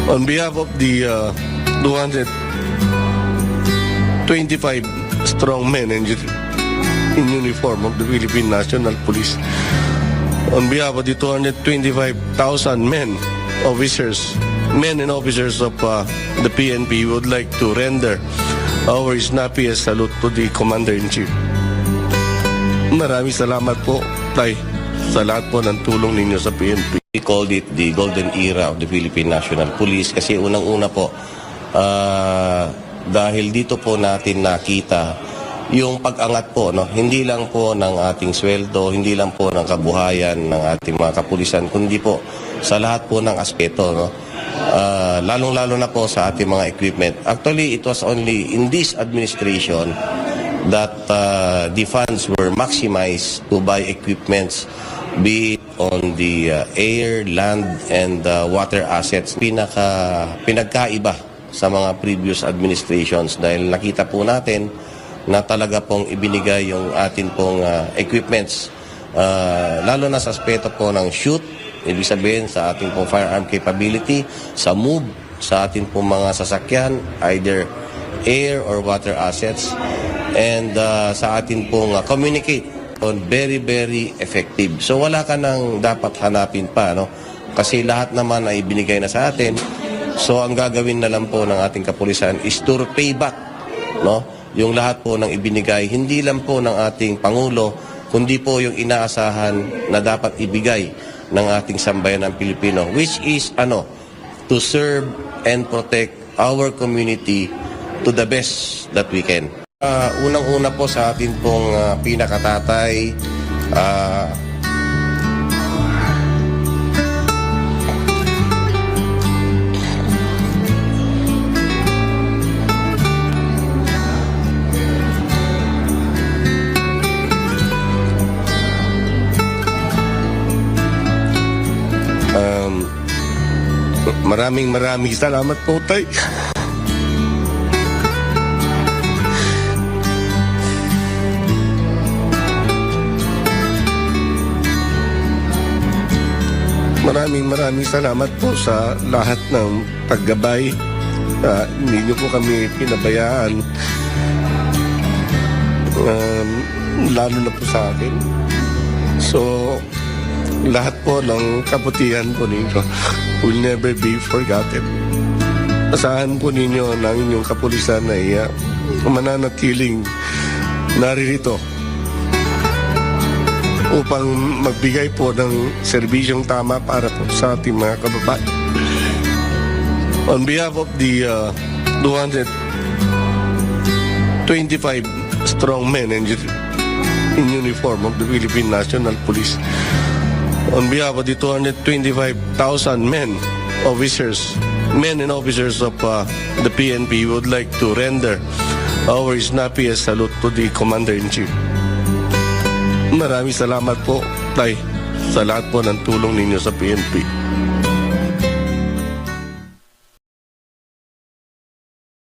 On behalf of the 225 strong men in uniform of the Philippine National Police, on behalf of the 225,000 men and officers of the PNP, we would like to render our snappiest salute to the Commander-in-Chief. Maraming salamat po, Tay, sa lahat po ng tulong ninyo sa PNP. We called it the golden era of the Philippine National Police kasi unang-una po, dahil dito po natin nakita yung pag-angat po, no? Hindi lang po ng ating sweldo, hindi lang po ng kabuhayan ng ating mga kapulisan, kundi po sa lahat po ng aspeto, no? Lalong-lalo na po sa ating mga equipment. Actually, it was only in this administration that the funds were maximized to buy equipments, be it on the air, land, and water assets. Pinagkaiba sa mga previous administrations dahil nakita po natin na talaga pong ibinigay yung atin pong equipments, lalo na sa aspeto po ng shoot, ibig sabihin sa ating pong firearm capability, sa move, sa ating pong mga sasakyan, either air or water assets, and sa atin pong communicate on very, very effective. So wala ka nang dapat hanapin pa, no? Kasi lahat naman ay binigay na sa atin. So ang gagawin na lang po ng ating kapulisan is to repay back, no? Yung lahat po ng ibinigay, hindi lang po ng ating Pangulo, kundi po yung inaasahan na dapat ibigay ng ating sambayan ng Pilipino, which is to serve and protect our community to the best that we can. Unang-una po sa atin pong pinakatatay, maraming salamat po, Tay. Maraming salamat po sa lahat ng paggabay. Hindi niyo po kami pinabayaan, lalo na po sa akin. So, lahat po ng kabutihan po ninyo will never be forgotten. Asahan po ninyo na inyong kapulisan ay mananatiling naririto upang magbigay po ng serbisyong tama para po sa ating mga kababayan. On behalf of the 225 strong men in uniform of the Philippine National Police, on behalf of the 225,000 men and officers of the PNP, we would like to render our snappiest salute to the Commander-in-Chief. Maraming salamat po, Tay, sa lahat po ng tulong ninyo sa PNP.